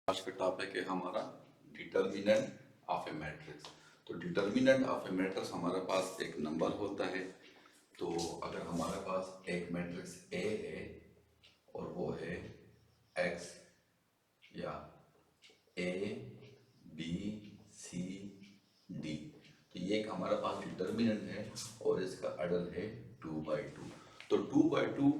आज का टॉपिक है हमारा डिटर्मिनेंट ऑफ ए मैट्रिक्स। तो डिटर्मिनेंट ऑफ ए मैट्रिक्स हमारे पास एक नंबर होता है। तो अगर हमारे पास एक मैट्रिक्स ए है और वो है एक्स या ए बी सी डी, तो ये एक हमारे पास डिटर्मिनेंट है और इसका अडर है 2/2। तो 2/2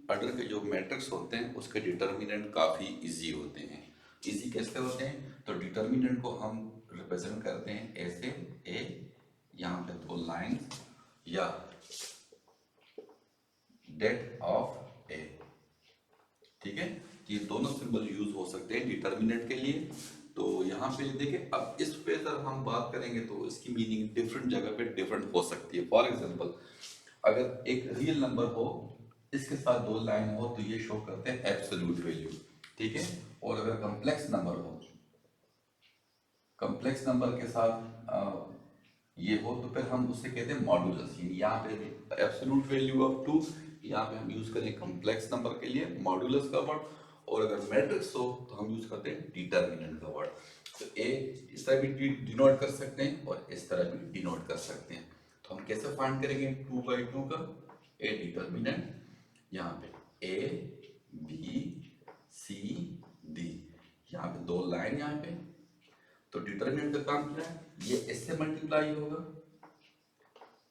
अडर के जो मैट्रिक्स होते हैं उसके डिटर्मिनेंट काफ़ी इजी होते हैं। इजी कैसे होते हैं? तो डिटर्मिनेंट को हम रिप्रेजेंट करते हैं ऐसे ए, यहाँ पे दो लाइन या डेट ऑफ ए। ठीक है, ये दोनों सिंबल यूज हो सकते हैं डिटर्मिनेंट के लिए। तो यहाँ पे देखिए, अब इस पे अगर हम बात करेंगे तो इसकी मीनिंग डिफरेंट जगह पे डिफरेंट हो सकती है। फॉर एग्जांपल, अगर एक रियल नंबर हो, इसके साथ दो लाइन हो, तो ये शो करते हैं एब्सोल्यूट वैल्यू। ठीक है, और अगर कॉम्प्लेक्स नंबर हो, कॉम्प्लेक्स नंबर के साथ ये हो, तो फिर हम उससे कहते हैं मॉड्यूलस। यानी यहाँ पे एब्सोल्यूट वैल्यू ऑफ 2, यहाँ पे हम यूज करें कॉम्प्लेक्स नंबर के लिए मॉड्यूलस का वर्ड। और अगर मैट्रिक्स हो तो हम यूज करते हैं डिटर्मिनेंट का वर्ड। तो ए इस तरह भी डिनोट कर सकते हैं और इस तरह भी डिनोट कर सकते हैं। तो हम कैसे फाइंड करेंगे 2/2 का? ए डिटर्मिनेंट, यहाँ पे ए बी सी डी, यहाँ पे दो लाइन यहाँ पे। तो डिटर्मिनेंट का काम क्या है? ये इससे मल्टीप्लाई होगा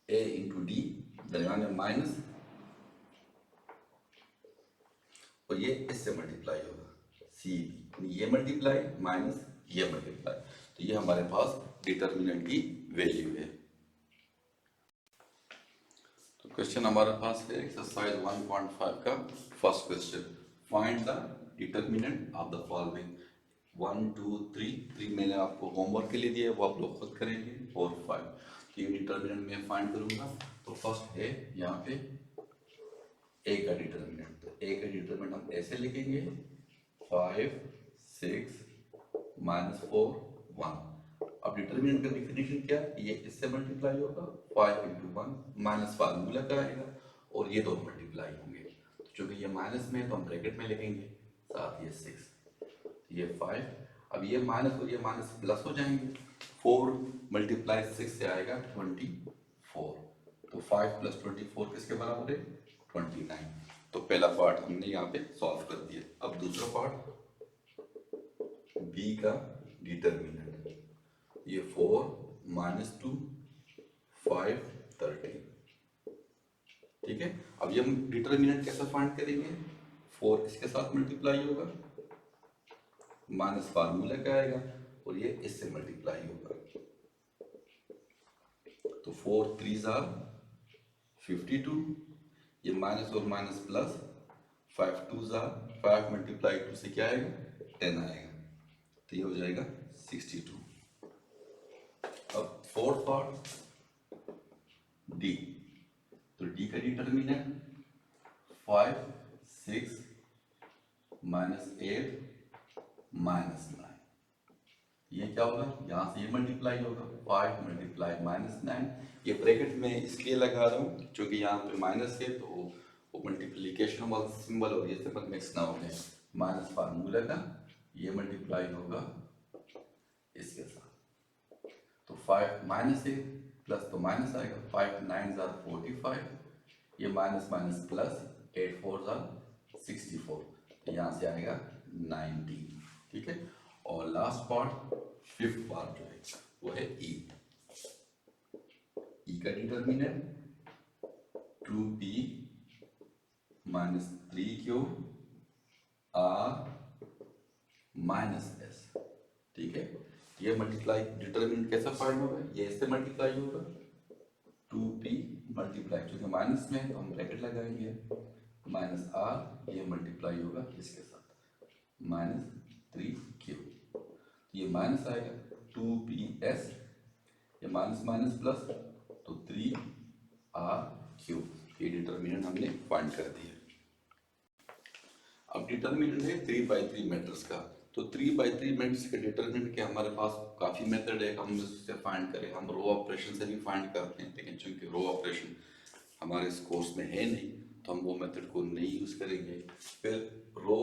a इंटू डी, दरमियान में माइनस, और ये इससे मल्टीप्लाई होगा सी बी, ये मल्टीप्लाई माइनस ये मल्टीप्लाई। तो ये हमारे पास डिटर्मिनेंट की वैल्यू है। तो क्वेश्चन हमारे पास है एक्सरसाइज 1.5 का first question, find the determinant of the following. 1 2 3 मैंने आपको होमवर्क के लिए दिया है, वो आप लोग खुद करेंगे। 4 5 ये डिटर्मिनेंट मैं फाइंड करूंगा। तो फर्स्ट है यहाँ पे ए का डिटर्मिनेंट। तो ए का डिटर्मिनेंट हम ऐसे लिखेंगे 5 6 -4 1। अब डिटर्मिनेंट का डिफिनेशन क्या है? ये इससे मल्टीप्लाई होगा 5 इंटू 1 माइनस फार्मूला का आएगा और ये दो मल्टीप्लाई होंगे। तो चूंकि ये माइनस में है तो हम ब्रैकेट में लिखेंगे, साथ ये 6, ये 5। अब ये माइनस और ये माइनस प्लस हो जाएंगे। 4 मल्टीप्लाई 6 से आएगा 24। तो 5 + 24 किसके बराबर है? 29। तो पहला पार्ट हमने यहाँ पे सॉल्व कर दिया। अब दूसरा पार्ट बी का डिटर्मिनेंट, ये 4 -2 5 13। ठीक है, अब ये हम डिटर्मिनेंट कैसे फाइंड करेंगे? 4 इसके साथ मल्टीप्लाई होगा, माइनस फार्मूला का आएगा और ये इससे मल्टीप्लाई होगा। तो 4 3 52, ये माइनस और माइनस प्लस, 5 2 5 मल्टीप्लाई 2 से क्या आएगा? 10 आएगा। तो ये हो जाएगा 62। अब फोर्थ पार्ट डी। तो डी का डिटर्मिनेंट 5 6 -8 -9। ये क्या होगा? यहाँ से ये मल्टीप्लाई होगा, 5 मल्टीप्लाई -9। ये ब्रैकेट में इसलिए लगा रहा हूँ क्योंकि यहाँ पे माइनस है, तो वो मल्टीप्लीकेशन वाला सिंबल और ये सिंबल मिक्स ना हो जाए। माइनस फार्मूला का ये मल्टीप्लाई होगा इसके साथ। तो 5 माइनस है प्लस तो माइनस आएगा, 5 9 45, ये माइनस माइनस प्लस, 8 4 64। तो यहाँ से आएगा 19। ठीक है, और लास्ट पार्ट फिफ्थ पार्ट जो है वो है ई। ई का determinant 2p -3q r -s। ठीक है, ये मल्टीप्लाई डिटर्मिनेंट कैसा फाइंड होगा? ये इससे मल्टीप्लाई होगा 2p मल्टीप्लाई, क्योंकि माइनस में है तो हम ब्रैकेट लगाएंगे, -r, ये मल्टीप्लाई होगा इसके साथ -3q। ये माइनस आएगा 2ps, ये माइनस माइनस प्लस, तो 3r3। ये डिटर्मिनेंट हमने फाइंड कर दिया। अब डिटर्मिनेंट है 3/3 मैट्रिक्स का। तो 3/3 मैट्रिक्स के डिटर्मिनेंट के हमारे पास काफ़ी मेथड है, हम इससे फाइंड करें। हम रो ऑपरेशन से भी फाइंड करते हैं, लेकिन चूंकि रो ऑपरेशन हमारे इस कोर्स में है नहीं तो हम वो मेथड को नहीं यूज़ करेंगे। फिर रो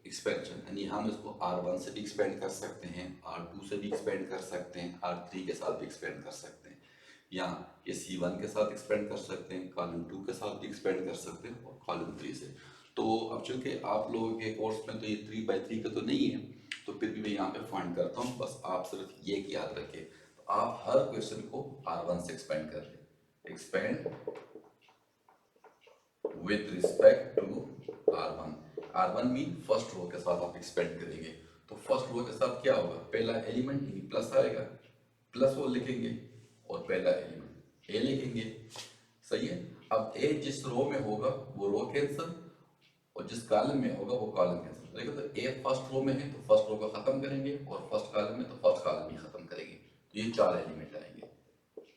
एक्सपेंशन, यानी हम इसको R1 से भी एक्सपेंड कर सकते हैं, R2 से भी एक्सपेंड कर सकते हैं, R3 के साथ भी एक्सपेंड कर सकते हैं, या ये C1 के साथ एक्सपेंड कर सकते हैं, कॉलम 2 के साथ भी एक्सपेंड कर सकते हैं, और कॉलम 3 से। तो अब चूंकि आप लोगों के कोर्स में तो ये 3x3 का तो नहीं है, तो फिर भी मैं यहाँ पे फाइंड करता हूँ, बस आप सिर्फ ये याद रखें। तो आप हर क्वेश्चन को R1 से एक्सपेंड कर लें, expand with respect to R1। R1 mean first row के साथ आप एक्सपेंड करेंगे, तो फर्स्ट रो के साथ क्या होगा, पहला एलिमेंट यानी प्लस आएगा, प्लस वो लिखेंगे, और पहला एलिमेंट ए लिखेंगे, सही है। अब ए जिस रो में होगा वो रो कैंसिल, और जिस कॉलम में होगा वो कॉलम कैंसिल। देखो तो ए फर्स्ट रो में है तो फर्स्ट रो को खत्म करेंगे, और फर्स्ट कॉलम में तो फर्स्ट कॉलम ही खत्म करेंगे, तो ये 4 एलिमेंट आएंगे,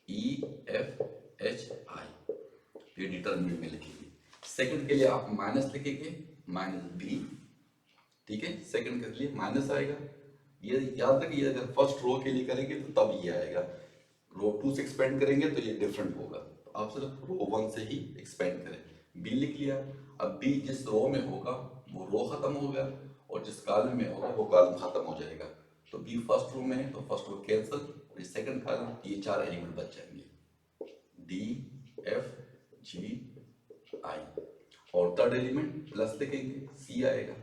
ई एफ एच आई, ये डिटरमिनेंट में लिखेंगे। सेकंड के लिए आप माइनस लिखेंगे, माइनस बी, ठीक है, सेकंड के लिए माइनस आएगा। ये याद रखिए, अगर फर्स्ट रो के लिए करेंगे तो तब ये आएगा, रो 2 से एक्सपेंड करेंगे तो ये डिफरेंट होगा, तो आप सिर्फ रो 1 से ही एक्सपेंड करें। बी लिख लिया, अब बी जिस रो में होगा वो रो खत्म होगा, और जिस कॉलम में होगा वो कॉलम खत्म हो जाएगा, तो बी फर्स्ट रो में है तो फर्स्ट रो कैंसिल, और सेकंड कॉलम, ये 4 एलिमेंट बच जाएंगे, डी एफ जी आई, और थर्ड एलिमेंट प्लस लिखेंगे, सी आएगा।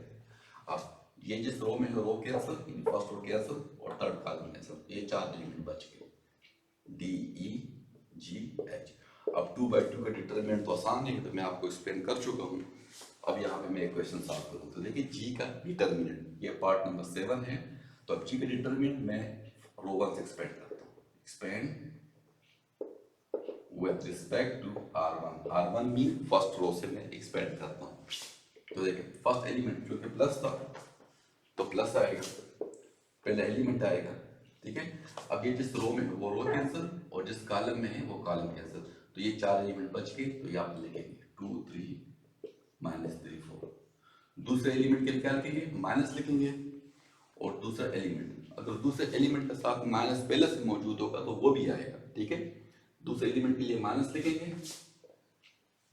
अब ये जिस रो में है रो कैंसिल, फर्स्ट रो कैंसिल और थर्ड कॉलम कैंसिल, ये 4 एलिमेंट बच गए, डी ई जी एच। अब 2x2 का डिटरमिनेंट तो आसान है, तो मैं आपको एक्सप्लेन कर चुका हूँ। अब यहाँ पे मैं एक क्वेश्चन सॉल्व करूँ, तो देखिए जी का डिटरमिनेंट, ये पार्ट नंबर 7 है, तो अब जी का डिटरमिनेंट मैं रो 1 से एक्सपेंड करता हूँ, expand with respect to R1। R1 mean first row से मैं एक्सपेंड करता हूँ, तो देखिए फर्स्ट एलिमेंट जो कि प्लस था तो प्लस आएगा, पहला एलिमेंट आएगा, ठीक है। अब ये जिस रो में है वो रो कैंसिल, और जिस कॉलम में है वो कॉलम कैंसिल, तो ये 4 एलिमेंट बच गए, तो ये आप लिखेंगे 2 3 माइनस 3 4। दूसरे एलिमेंट के लिए क्या लिखेंगे, माइनस लिखेंगे, और दूसरा एलिमेंट, अगर दूसरे एलिमेंट के साथ माइनस पहले से मौजूद होगा तो वो भी आएगा, ठीक है। दूसरे एलिमेंट के लिए माइनस लिखेंगे,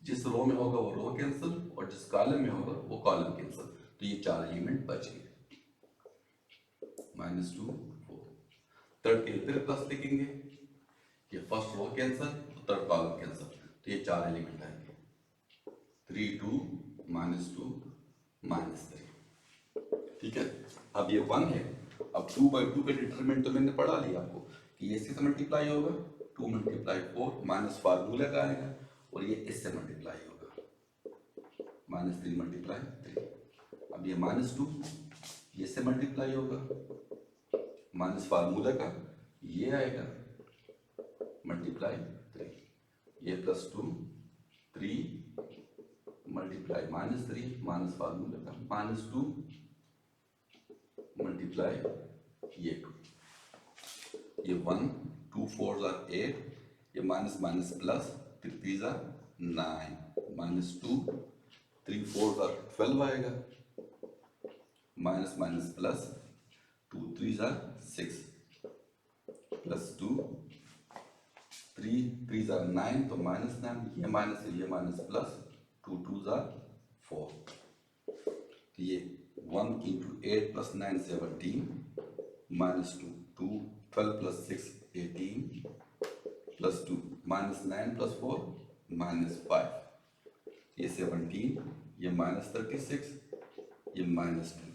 जिस रो में होगा वो रो कैंसिल, और जिस कॉलम में होगा वो कॉलम कैंसिल, तो ये 4 एलिमेंट बच गए, -2 4। थर्ड के लिए फिर प्लस लिखेंगे, ये फर्स्ट रो कैंसिल तो थर्ड कॉलम कैंसिल, तो ये 4 एलिमेंट आएंगे, 3 2 -2 -3, ठीक है। अब ये 1 है, अब 2/2 का डिटरमिनेंट तो मैंने पढ़ा लिया आपको कि ये इससे मल्टीप्लाई होगा, 2 × 4 माइनस फार्मूला का आएगा, और ये इससे मल्टीप्लाई होगा, -3 × 3। अब ये -2 ये से मल्टीप्लाई होगा, माइनस फार्मूला का ये आएगा, मल्टीप्लाई 3, ये +2 3 मल्टीप्लाई -3 माइनस फार्मूला का -2 मल्टीप्लाई ये 2, ये 1 2 4 are 8, ये minus minus plus 3 3 are 9, -2 3 4 are 12 आएगा, minus minus plus 2 3 are 6, +2 3 3 are 9, तो -9, ये माइनस प्लस 2 2 are 4, तो ये 1 × 8 + 9 17, -2 2 12 + 6 18, +2 -9 + 4 -5, ये 17, ये -36, ये -2,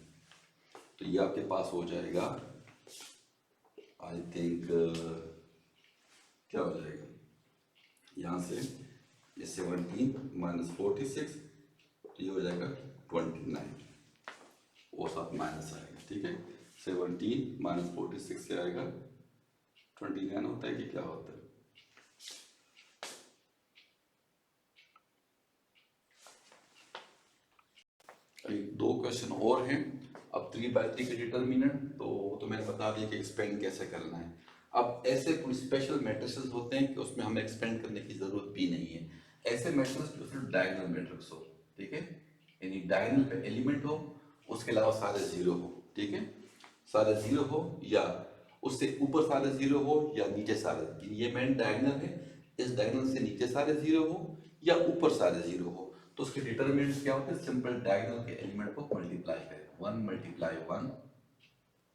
तो ये आपके पास हो जाएगा, आई थिंक क्या हो जाएगा, यहाँ से ये 17 -46, तो ये हो जाएगा 29, और साथ माइनस आएगा, ठीक है। 17 -46 से आएगा 29 होता है कि क्या होता है, एक 2 क्वेश्चन और हैं। अब 3/3 के डिटरमिनेंट तो मैंने बता दिया कि एक्सपेंड कैसे करना है। अब ऐसे कोई स्पेशल मैट्रिसेस होते हैं कि उसमें हमें एक्सपेंड करने की जरूरत भी नहीं है, ऐसे मैट्रिक्स जो सिर्फ डायगोनल मैट्रिक्स हो, ठीक है, यानी डायगोनल पे एलिमेंट हो, उसके अलावा सारे 0 हो, ठीक है, सारे 0 हो, या उससे ऊपर सारे 0 हो, या नीचे सारे, ये मेन डायगोनल है, इस डायगोनल से नीचे सारे 0 हो या ऊपर सारे 0 हो, तो उसके डिटरमिनेंट क्या होते हैं, सिंपल डायगोनल के एलिमेंट को मल्टीप्लाई करें, 1 मल्टीप्लाई 1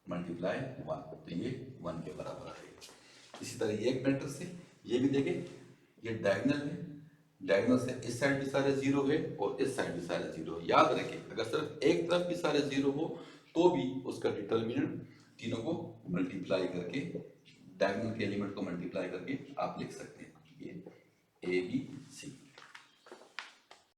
मल्टीप्लाई 1, तो ये 1 के बराबर आ जाएगा। इसी तरह ये एक मैट्रिक्स है, ये भी देखें, ये डायगोनल है, डायगोनल से इस साइड भी सारे जीरो है और इस साइड भी सारे जीरो है। याद रखें, अगर सिर्फ एक तरफ भी सारे जीरो हो तो भी उसका डिटर्मिनेंट तीनों को मल्टीप्लाई करके, डायगोनल के एलिमेंट को मल्टीप्लाई करके आप लिख सकते हैं। ये ए बी सी।